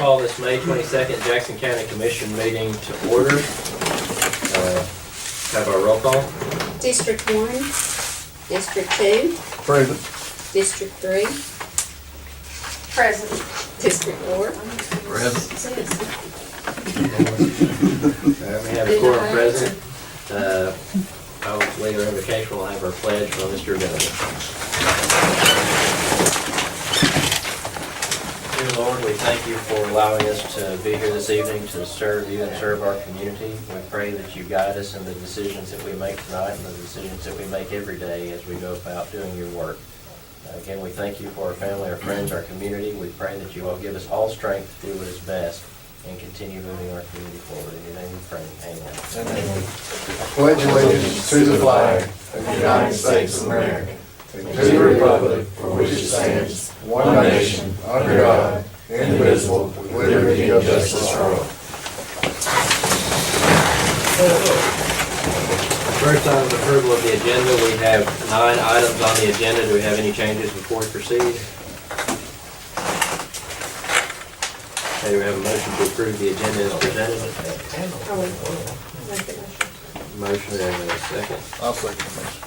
call this May 22nd Jackson County Commission meeting to order. Have our roll call. District 1, District 2, Present. District 3, Present. District 4. Present. We have a quorum present. I'll later invocation, we'll have our pledge from Mr. Donovan. Dear Lord, we thank you for allowing us to be here this evening to serve you and serve our community. We pray that you guide us in the decisions that we make tonight and the decisions that we make every day as we go about doing your work. Again, we thank you for our family, our friends, our community. We pray that you will give us all strength to do what is best and continue moving our community forward. In your name we pray. Amen. Amen. I pledge allegiance to the flag of the United States of America, and to the republic for which it stands, one nation, under God, indivisible, with liberty and justice for all. First item is approval of the agenda. We have 9 items on the agenda. Do we have any changes before we proceed? Okay, do we have a motion to approve the agenda as presented? Motion, do we have a second? I'll second the motion.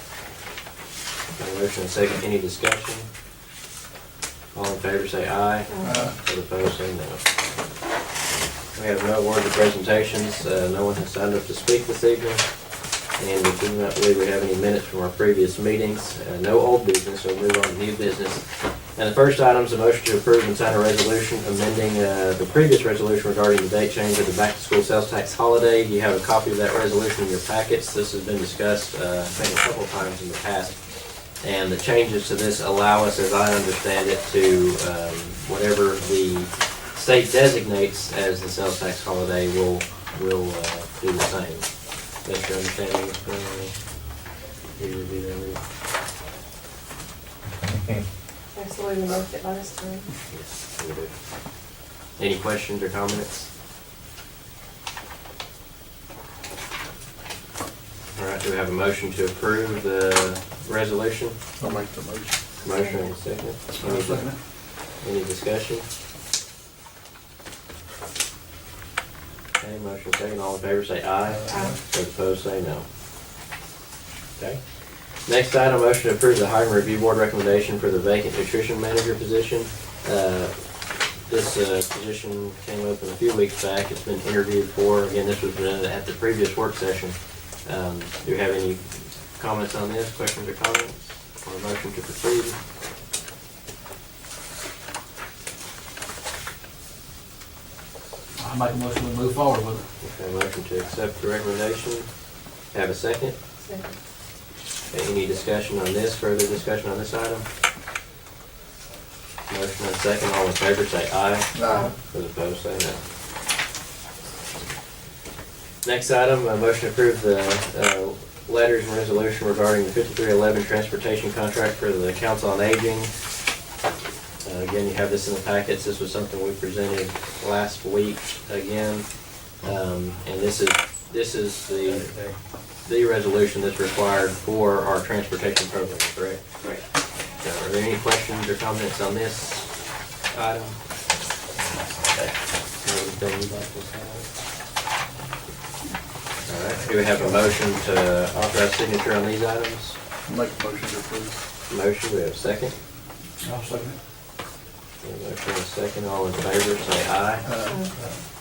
A motion and second, any discussion? All in favor say aye. Aye. Those opposed say no. We have no words of presentations. No one has signed up to speak this evening. And we do not believe we have any minutes from our previous meetings. No old business, so we'll move on to new business. And the first item is a motion to approve and sign a resolution amending the previous resolution regarding the date change of the back-to-school sales tax holiday. You have a copy of that resolution in your packets. This has been discussed, I think, a couple of times in the past. And the changes to this allow us, as I understand it, to whatever the state designates as the sales tax holiday will do the same. That's your understanding, Mr. You review that? That's the way we left it last time. Yes, we do. Any questions or comments? All right, do we have a motion to approve the resolution? I'll make the motion. Motion and a second. I'll second it. Any discussion? Okay, motion second. All in favor say aye. Aye. Those opposed say no. Okay. Next item, motion to approve the hiring review board recommendation for the vacant nutrition manager position. This position came open a few weeks back. It's been interviewed for. Again, this was done at the previous work session. Do you have any comments on this? Questions or comments? Or a motion to proceed? I make a motion to move forward with it. Okay, motion to accept the recommendation. Have a second? Second. Okay, any discussion on this, further discussion on this item? Motion and second, all in favor say aye. Aye. Those opposed say no. Next item, a motion to approve the letters and resolution regarding the 5311 transportation contract for the Council on Aging. Again, you have this in the packets. This was something we presented last week again. And this is the resolution that's required for our transportation program, correct? Right. So are there any questions or comments on this item? Okay. Anything you'd like to say? All right, do we have a motion to authorize signature on these items? I'll make the motion to approve. Motion, we have a second. I'll second it. Motion and a second, all in favor, say aye.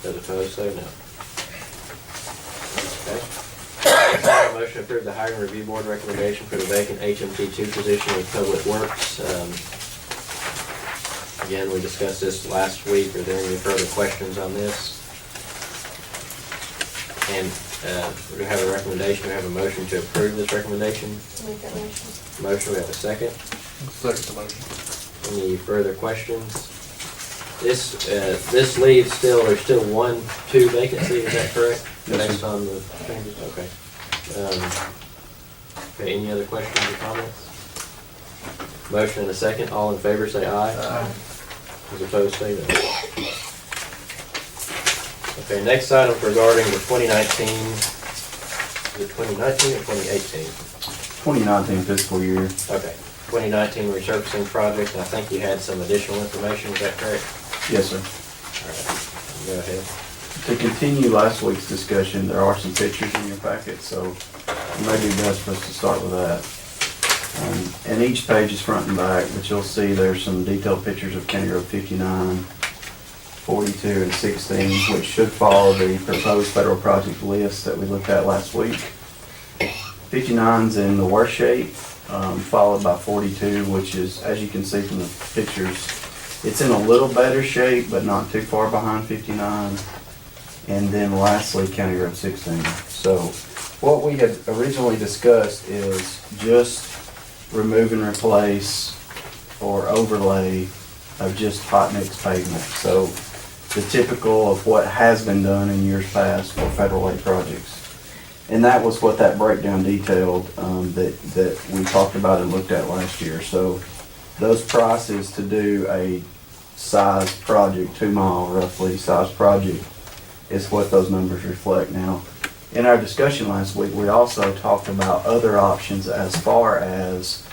Those opposed, say no. Okay. Motion to approve the hiring review board recommendation for the vacant HMT2 position with Public Works. Again, we discussed this last week. Are there any further questions on this? And we have a recommendation. We have a motion to approve this recommendation. Make that motion. Motion, we have a second. Second the motion. Any further questions? This leaves there's still 2 vacancies, is that correct? Yes, sir. Based on the changes, okay. Okay, any other questions or comments? Motion and a second, all in favor say aye. Aye. Those opposed say no. Okay, next item regarding the 2019, is it 2019 or 2018? 2019 fiscal year. Okay, 2019 resurfacing project, and I think you had some additional information, is that correct? Yes, sir. All right. Go ahead. To continue last week's discussion, there are some pictures in your packet, so it may be best for us to start with that. And each page is front and back, but you'll see there's some detailed pictures of County Road 59, 42, and 16, which should follow the proposed federal project list that we looked at last week. 59's in the worst shape, followed by 42, which is, as you can see from the pictures, it's in a little better shape, but not too far behind 59. And then lastly, County Road 16. So what we had originally discussed is just remove and replace or overlay of just hot mix pavement. So the typical of what has been done in years past for federal aid projects. And that was what that breakdown detailed that we talked about and looked at last year. So those prices to do a size project, 2 mile roughly size project, is what those numbers reflect. Now, in our discussion last week, we also talked about other options as far as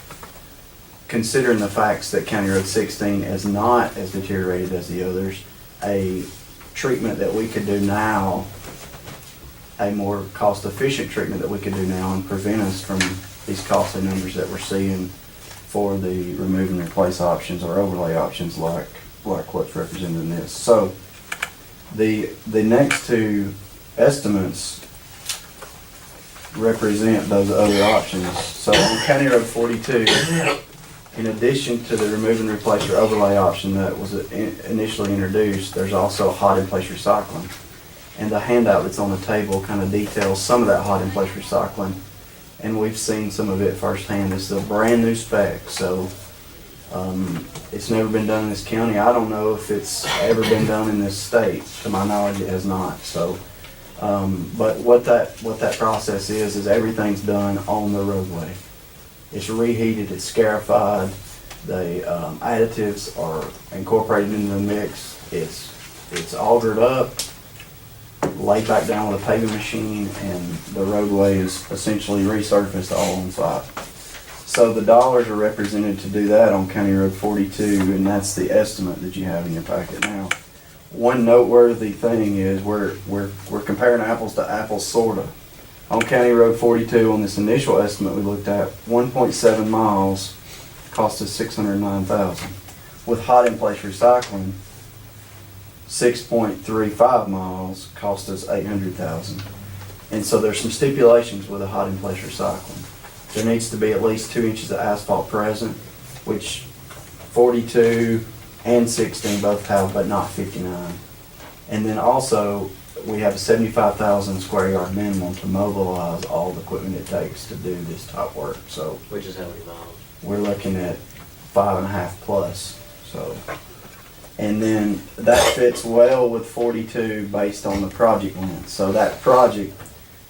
considering the facts that County Road 16 is not as deteriorated as the others, a treatment that we could do now, a more cost-efficient treatment that we could do now and prevent us from these costly numbers that we're seeing for the remove and replace options or overlay options like what's represented in this. So the next two estimates represent those other options. So on County Road 42, in addition to the remove and replace or overlay option that was initially introduced, there's also hot in place recycling. And the handout that's on the table kind of details some of that hot in place recycling. And we've seen some of it firsthand. It's a brand new spec, so it's never been done in this county. I don't know if it's ever been done in this state. To my knowledge, it has not. So, but what that process is everything's done on the roadway. It's reheated, it's scarified, the additives are incorporated into the mix. It's altered up, laid back down with a paving machine, and the roadway is essentially resurfaced all on site. So the dollars are represented to do that on County Road 42, and that's the estimate that you have in your packet now. One noteworthy thing is we're comparing apples to apples, sorta. On County Road 42, on this initial estimate we looked at, 1.7 miles cost us $609,000. With hot in place recycling, 6.35 miles cost us $800,000. And so there's some stipulations with a hot in place recycling. There needs to be at least 2 inches of asphalt present, which 42 and 16 both have, but not 59. And then also, we have a 75,000 square yard minimum to mobilize all the equipment it takes to do this type work. So Which is how many miles? we're looking at 5.5 plus. So, and then that fits well with 42 based on the project length. So that project,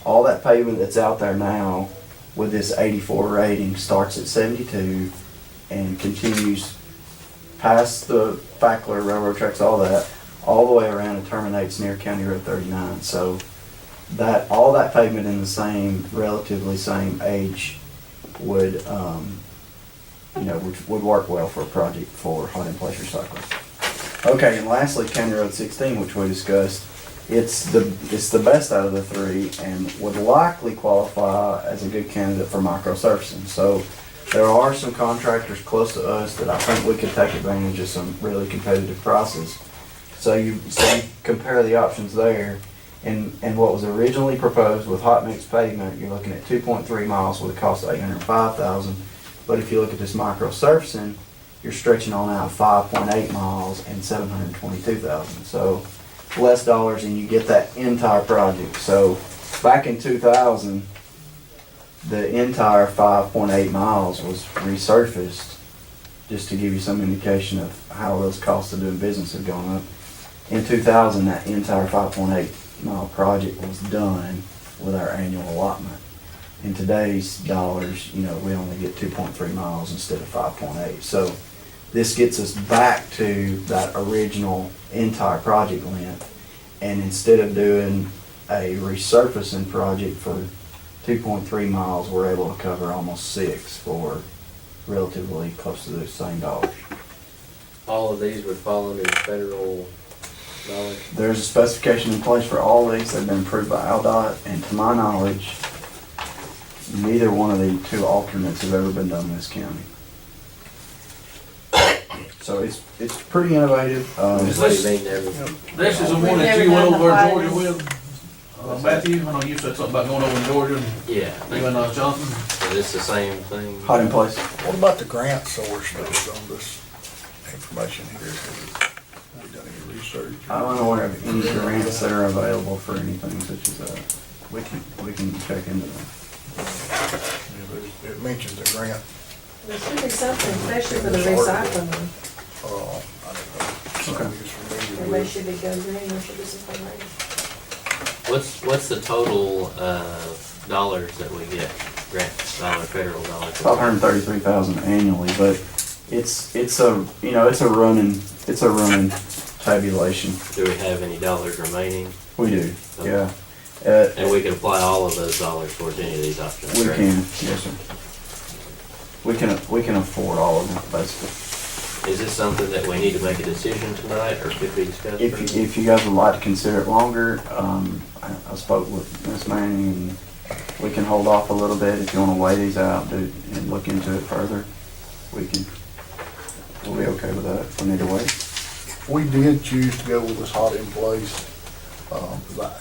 all that pavement that's out there now with this 84 rating starts at 72 and continues past the Fackler railroad tracks, all that, all the way around and terminates near County Road 39. So that all that pavement in the same, relatively same age would, would work well for a project for hot in place recycling. Okay, and lastly, County Road 16, which we discussed, it's the best out of the three and would likely qualify as a good candidate for microsurfacing. So there are some contractors close to us that I think we could take advantage of some really competitive prices. So you compare the options there, and what was originally proposed with hot mix pavement, you're looking at 2.3 miles with a cost of $805,000. But if you look at this microsurfacing, you're stretching on out 5.8 miles and $722,000. So less dollars and you get that entire project. So back in 2000, the entire 5.8 miles was resurfaced, just to give you some indication of how those costs of doing business have gone up. In 2000, that entire 5.8 mile project was done with our annual allotment. In today's dollars, we only get 2.3 miles instead of 5.8. So this gets us back to that original entire project length. And instead of doing a resurfacing project for 2.3 miles, we're able to cover almost 6 for relatively close to the same dollars. All of these would fall under the federal dollars? There's a specification in place for all these. They've been approved by AlDOT, and to my knowledge, neither one of the two alternates have ever been done in this county. So it's pretty innovative. Is What do this- you mean, never? This is the We've one that never you went done over the to Georgia finals. with, Matthew, I know you said something about going over to Georgia and Yeah. you and Johnson. Is this the same thing? Hot in place. What about the grant source that is on this information here? Have we done any research? I don't know where any grants that are available for anything such as that. We can check into that. Yeah, but it mentions a grant, There should be something, especially for the recycling one. I don't know. Something he's familiar Everybody with. should be go green, there should be something like What's the total, dollars that we get, federal dollars? 533,000 annually, but it's a running tabulation. Do we have any dollars remaining? We do, yeah. And we can apply all of those dollars towards any of these options, We correct? can, yes, sir. We can afford all of them, basically. Is this something that we need to make a decision tonight, or could be discussed? If you guys would like to consider it longer, I spoke with Ms. Manning, and we can hold off a little bit if you want to weigh these out and look into it further. We'll be okay with that if we need to wait. If we did choose to go with this hot in place,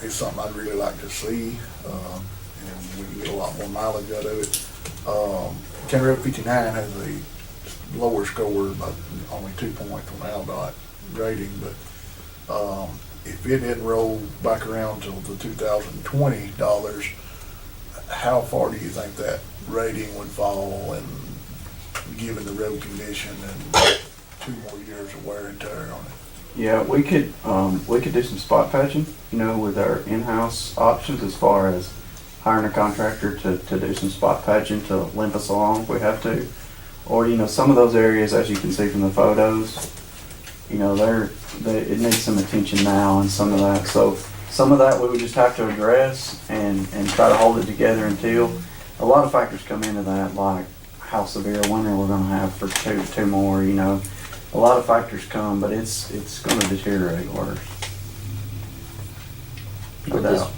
it's something I'd really like to see, and we can get a lot more mileage out of it. County Road 59 has a lower score, but only 2 points on AlDOT rating, but if it hadn't rolled back around till the 2020 dollars, how far do you think that rating would fall, and given the road condition and 2 more years of wear and tear on it? Yeah, we could do some spot patching, with our in-house options as far as hiring a contractor to do some spot patching to limp us along if we have to. Or, some of those areas, as you can see from the photos, it needs some attention now and some of that. So some of that we would just have to address and try to hold it together until a lot of factors come into that, like how severe a winter we're gonna have for two more, A lot of factors come, but it's gonna deteriorate worse. No Would doubt.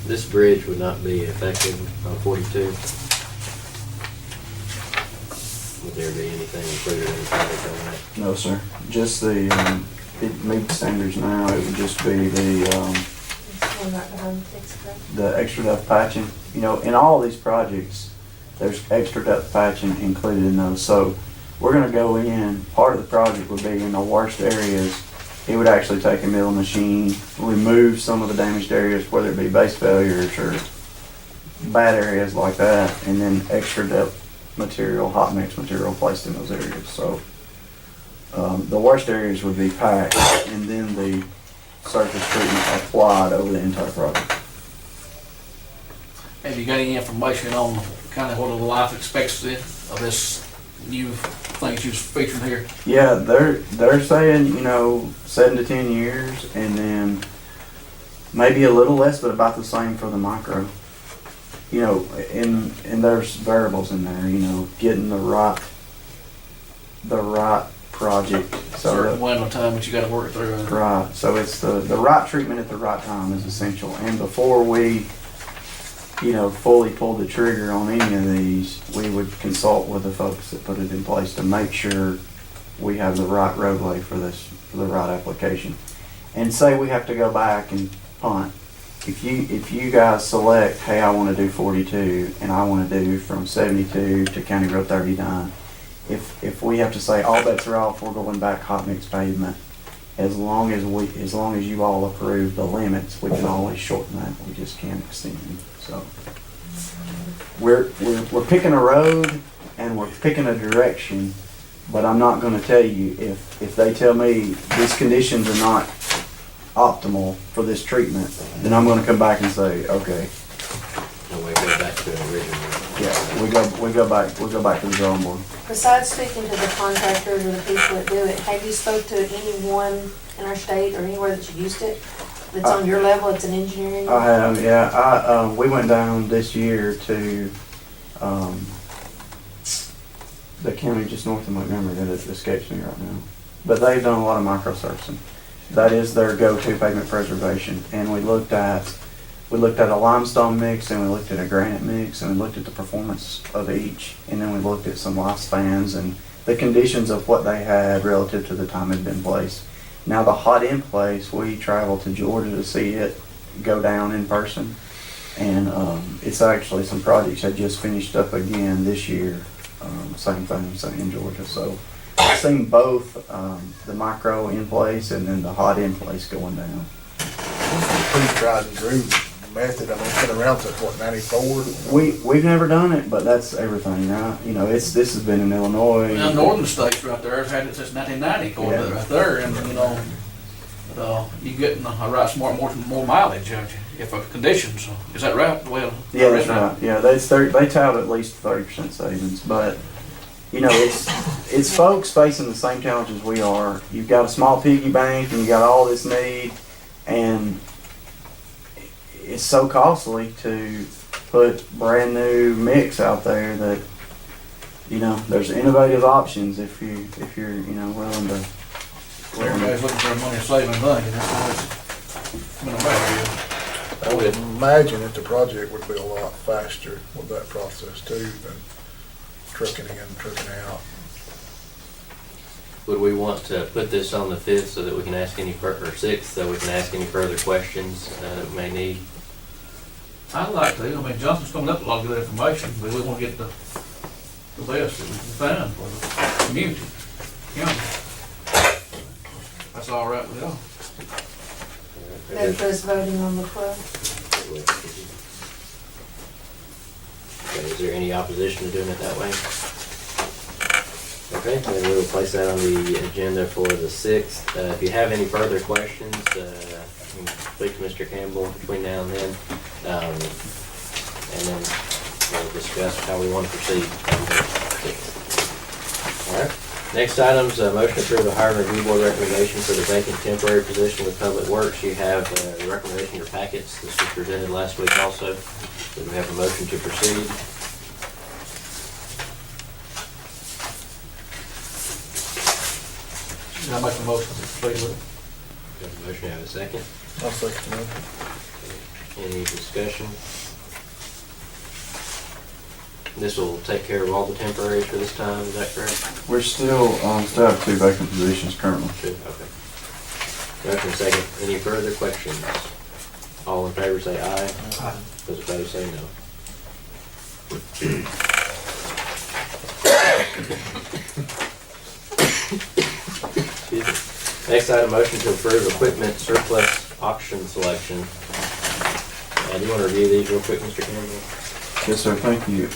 this bridge would not be effective on 42? Would there be anything included in the project on that? No, sir. Just it meets standards now. It would just be that. One right behind the fixed grade. the extra depth patching. In all these projects, there's extra depth patching included in those. So we're gonna go in, part of the project would be in the worst areas. It would actually take a milling machine, remove some of the damaged areas, whether it be base failures or bad areas like that, and then extra depth material, hot mix material placed in those areas. So the worst areas would be packed, and then the surface treatment applied over the entire project. Have you got any information on kind of what the life expectancy of this new things you're featuring here? Yeah, they're saying 7 to 10 years, and then maybe a little less, but about the same for the micro. And there's variables in there. Getting the right project. Certain window of time that you gotta work through. Right. So it's the right treatment at the right time is essential. And before we, fully pull the trigger on any of these, we would consult with the folks that put it in place to make sure we have the right roadway for the right application. And say we have to go back and punt. If you guys select, hey, I want to do 42 and I want to do from 72 to County Road 39, if we have to say all bets are off, we're going back hot mix pavement, as long as you all approve the limits, we can always shorten that. We just can't extend them. So we're picking a road and we're picking a direction, but I'm not going to tell you if they tell me these conditions are not optimal for this treatment, then I'm going to come back and say, okay, And we go back to the original? yeah, we go back to the drawing board. Besides speaking to the contractors or the people that do it, have you spoke to anyone in our state or anywhere that you used it? That's on your level, it's an engineering? I have, yeah. We went down this year to the county just north of Montgomery that it escapes me right now. But they've done a lot of microsurfacing. that is their go-to pavement preservation. And we looked at a limestone mix, and we looked at a granite mix, and we looked at the performance of each, and then we looked at some lifespans and the conditions of what they had relative to the time it had been placed. Now the hot in place, we traveled to Georgia to see it go down in person, and it's actually some projects had just finished up again this year. Same thing, in Georgia. So I've seen both the micro in place and then the hot in place going down. This is a pretty tried and true method. I mean, it's been around since what, 94? We've never done it, but that's everything, right? You know, this has been in Illinois. Now, northern states right there have had it since 1990, according to Yeah. it right there, and, you know, you getting a right smart more mileage, aren't you, if a conditions, is that right? Well, Yeah, that's right. Yeah, they tout at least 30% savings, but you know, it's folks facing the same challenges we are. You've got a small piggy bank and you got all this need, and it's so costly to put brand new mix out there that, you know, there's innovative options if you're you know willing to. Everybody's looking for a money saving thing, and that's what it's been about. I would imagine that the project would be a lot faster with that process too than trucking in, trucking out. Would we want to put this on the 5th so that we can ask any or 6th, so we can ask any further questions that we may need? I'd like to, I mean, Johnson's coming up with a lot of good information, but we want to get the best that we can find for the community, county. That's all right with y'all. That was voting on the 12th. Okay, is there any opposition to doing it that way? Okay, then we will place that on the agenda for the 6th. If you have any further questions, you can speak to Mr. Campbell between now and then. And then we'll discuss how we want to proceed. All right. Next item's a motion to approve the hiring review board recommendation for the vacant temporary position with Public Works. You have the recommendation in your packets. This was presented last week also. Do we have a motion to proceed? I make a motion, please. We have a motion, have a second. I'll second the motion. Any discussion? This will take care of all the temporaries for this time, is that correct? We're still have 2 vacant positions currently. Good, okay. Motion second. Any further questions? All in favor say aye. Aye. Those opposed say no. Excuse me. Next item, motion to approve equipment surplus auction selection. Do you want to review these real quick, Mr. Campbell? Yes, sir, thank you.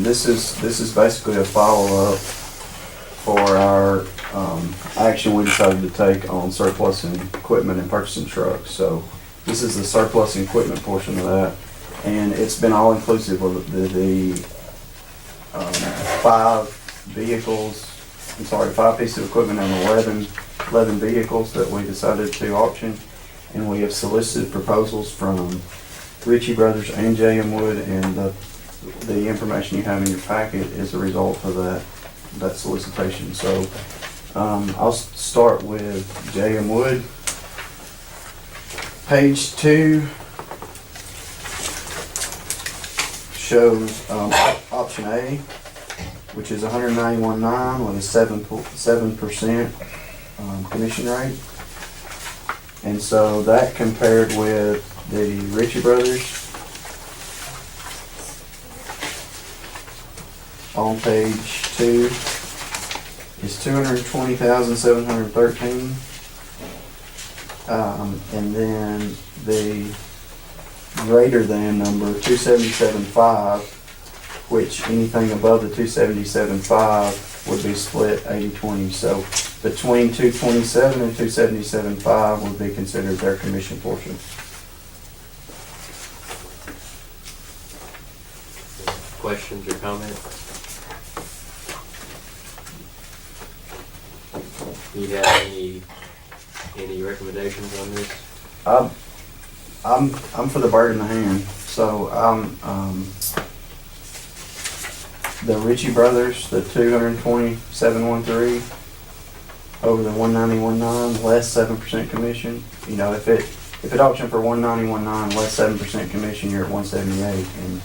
This is basically a follow-up for our action we decided to take on surplus equipment and purchasing trucks. So this is the surplus equipment portion of that, and it's been all-inclusive of the 5 vehicles, 5 pieces of equipment and 11 vehicles that we decided to auction. And we have solicited proposals from Ritchie Brothers and J.M. Wood, and the information you have in your packet is a result of that solicitation. So I'll start with J.M. Wood. Page 2 shows option A, which is $191,900 with a 7% commission rate. And so that compared with the Ritchie Brothers on page 2 is $220,713. And then the greater than number 277.5, which anything above the 277.5 would be split 80-20. So between 227 and 277.5 would be considered their commission portion. Questions or comments? Do you have any recommendations on this? I'm for the bird in the hand. So the Ritchie Brothers, the 227.13, over the 190.19 less 7% commission. You know, if it auctioned for 190.19 less 7% commission, you're at 178, and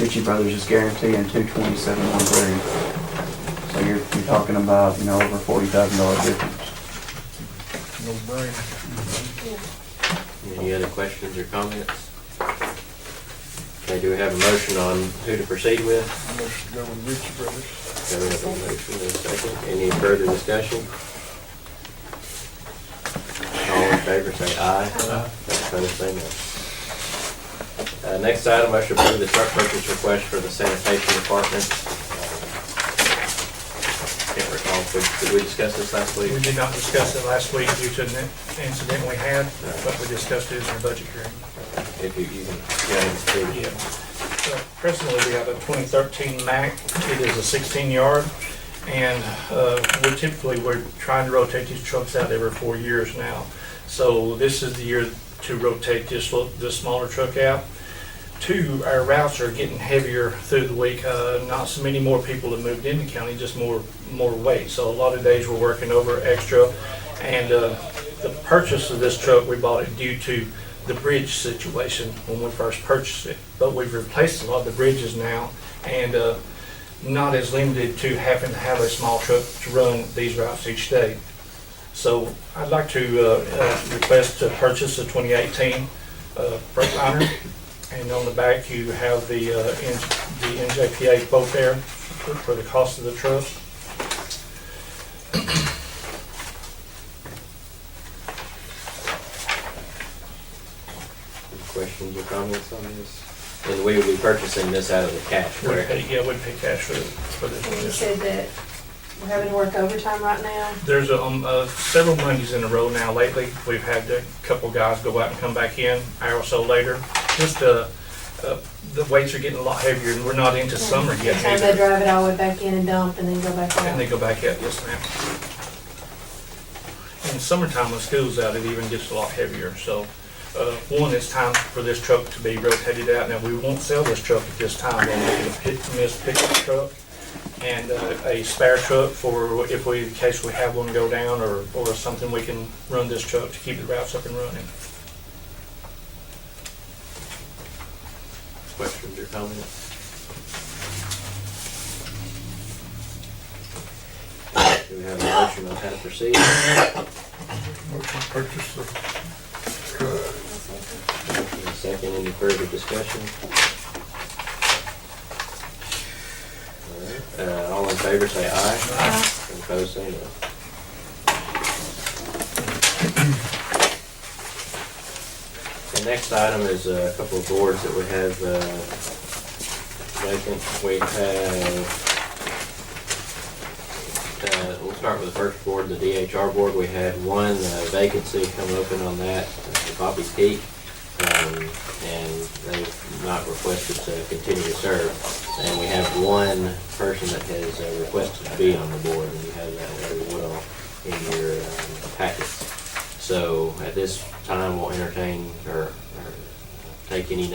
Ritchie Brothers is guaranteeing 227.13. So you're talking about, you know, over $40,000 difference. No brainer. Any other questions or comments? Okay, do we have a motion on who to proceed with? Motion to go with Ritchie Brothers. Okay, we have a motion and a second. Any further discussion? All in favor say aye. Those opposed say no. Next item, I should approve the truck purchase request for the sanitation department. Can't recall, did we discuss this last week? We did not discuss it last week due to an incident we had, but we discussed it in our budget hearing. If you can, yeah, Presently, we have a 2013 Mack. It is a 16-yard, and we're trying to rotate these trucks out every 4 years now. So this is the year to rotate this smaller truck out. Two, our routes are getting heavier through the week. Not so many more people have moved into county, just more weight. So a lot of days we're working over extra. And the purchase of this truck, we bought it due to the bridge situation when we first purchased it. But we've replaced a lot of the bridges now, and not as limited to having to have a small truck to run these routes each day. So I'd like to request to purchase a 2018 Freightliner. And on the back, you have the NJPA quote there for the cost of the truck. Any questions or comments on this? And we will be purchasing this out of the cash, correct? We'd pay cash for this And you one. said that we're having to work overtime right now. There's several Mondays in a row now lately. We've had a couple guys go out and come back in, an hour or so later. Just the weights are getting a lot heavier, and we're not into summer yet. Time they either. drive it all the way back in and dump and then go back And they out. go back out, yes ma'am. In summertime when school's out, it even gets a lot heavier. So, one, it's time for this truck to be rotated out. Now, we won't sell this truck at this time. We'll make it a hit-and-miss pickup truck and a spare truck for in case we have one go down or something, we can run this truck to keep the routes up and running. Questions or comments? Do we have a motion on how to proceed? Motion to purchase the truck. Motion and a second, any further discussion? All right, all in favor say aye. And opposed say no. The next item is a couple of boards that we have vacant. We have, we'll start with the first board, the DHR board. We had one vacancy come open on that, Bobby Peak, and they've not requested to continue to serve. And we have one person that has requested to be on the board, and you have that Larry Woodall in your packets. So at this time, we'll entertain or take any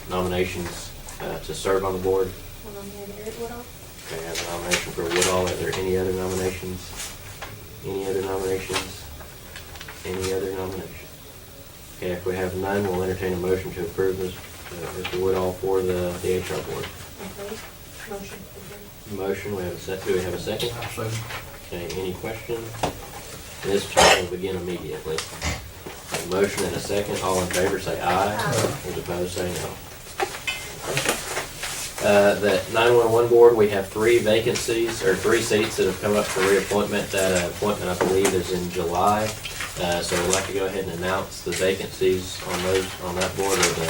nominations to serve on the board. Okay, I have a nomination for Woodall. Are there any other nominations? Any other nominations? Any other nominations? Okay, if we have none, we'll entertain a motion to approve Mr. Woodall for the DHR board. Okay. Motion. Motion, we have a second. Do we have a second? I'll second. Okay, any questions? And this time will begin immediately. A motion and a second. All in favor say aye. Those opposed say no. The 911 board, we have 3 vacancies, or 3 seats that have come up for reappointment. That appointment, I believe, is in July. So we'd like to go ahead and announce the vacancies on that board, or the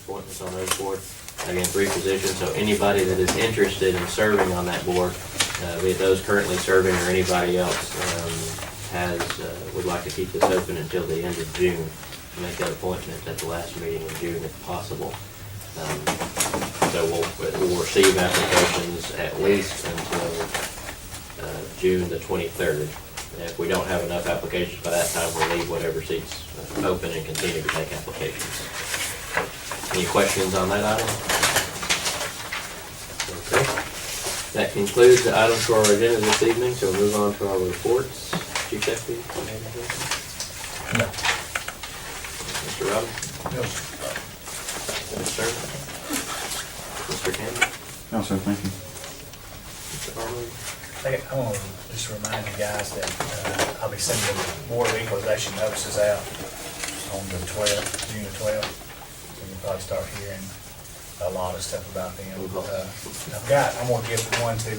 appointments on those boards. Again, 3 positions, so anybody that is interested in serving on that board, be it those currently serving or anybody else, would like to keep this open until the end of June, to make that appointment at the last meeting in June if possible. So we'll receive applications at least until June the 23rd. If we don't have enough applications by that time, we'll leave whatever seats open and continue to take applications. Any questions on that item? Okay. That concludes the items for our agenda this evening, so we'll move on to our reports. Chief Deputy, you have anything? No. Mr. Robbins? Yes. Mr. Mr. Campbell? No, sir, thank you. Mr. Harmon? Hey, I want to just remind you guys that I'll be sending more equalization notices out on the 12th, June the 12th. So you'll probably start hearing a lot of stuff about them. I'm going to give one to,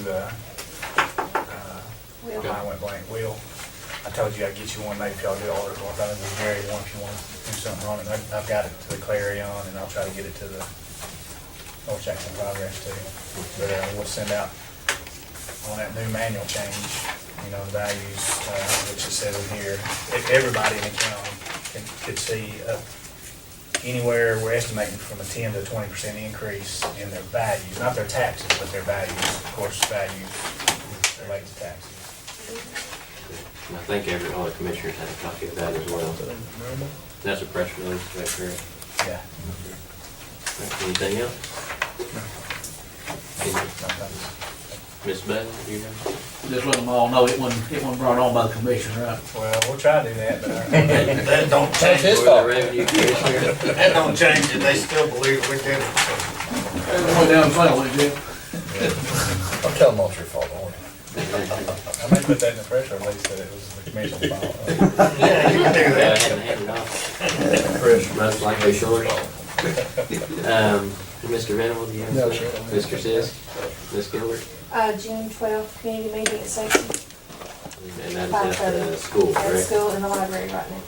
Will. I went blank, Will. I told you I'd get you one, maybe if y'all do all the, I thought it was Gary one if you want to do something on it. I've got it to the Clarion and I'll try to get it to the North Jackson Progress too. But we'll send out on that new manual change, you know, the values, which it says in here, everybody in the county could see anywhere, we're estimating from a 10 to 20% increase in their values, not their taxes, but their values, of course, values relate to taxes. And I think all the commissioners had a copy of that as well. That's a press release, is that correct? Yeah. Anything else? Ms. Bell, do you have? Just let them all know it wasn't brought on by the commission, right? Well, we'll try to do that, but That don't change his For fault. the revenue commissioner? That don't change it, they still believe we did it. Went down the final, did you? I'll tell them it's your fault, don't worry. I may put that in the press release that it was the commission's fault. Yeah, you can do Go that. ahead and hand it off. Most likely short. Mr. Venable, do you have No, something? sir. Mr. Sis? Ms. Gilbert? June 12th, community meeting at Safety, And that is at the school, at the correct? school in the library right now.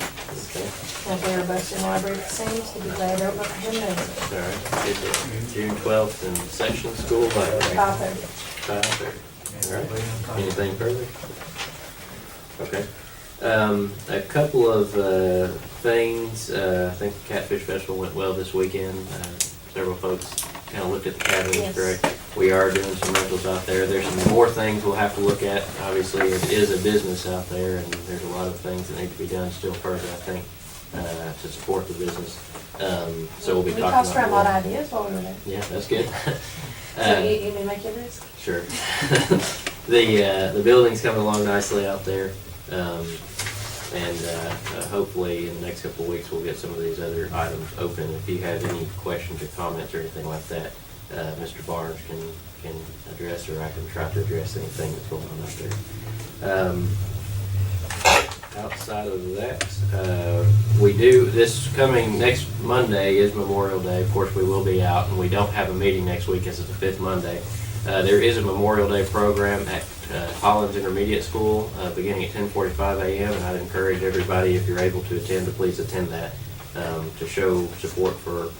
Okay, And if they're a bus in the library at the same, he'd be glad to open up for him now. all right. Is it June 12th in section school library? 5:30. 5:30. All right. Anything further? Okay. A couple of things. I think the Catfish Festival went well this weekend. Several folks kind of looked at the cabins, Yes. correct? We are doing some rentals out there. There's some more things we'll have to look at. Obviously, it is a business out there, and there's a lot of things that need to be done still further, I think, to support the business. So we'll be We talking tossed around a lot of about. ideas while we were there. Yeah, that's good. So you may make your list? Sure. The building's coming along nicely out there. And hopefully in the next couple of weeks, we'll get some of these other items open. If you have any questions or comments or anything like that, Mr. Barnes can address, or I can try to address anything that's going on out there. Outside of that, we do, this coming next Monday is Memorial Day. Of course, we will be out, and we don't have a meeting next week as it's the fifth Monday. There is a Memorial Day program at Collins Intermediate School, beginning at 10:45 a.m., and I'd encourage everybody, if you're able to attend, to please attend that, to show support for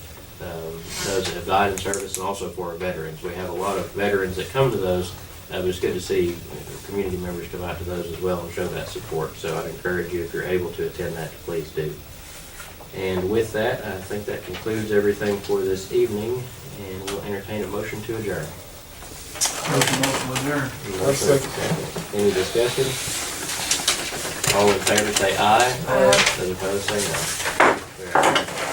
those that have died in service, and also for our veterans. We have a lot of veterans that come to those, but it's good to see community members come out to those as well and show that support. So I'd encourage you, if you're able to attend that, to please do. And with that, I think that concludes everything for this evening, and we'll entertain a motion to adjourn. Motion adjourned. Any discussion? All in favor say aye. Aye. Those opposed say no.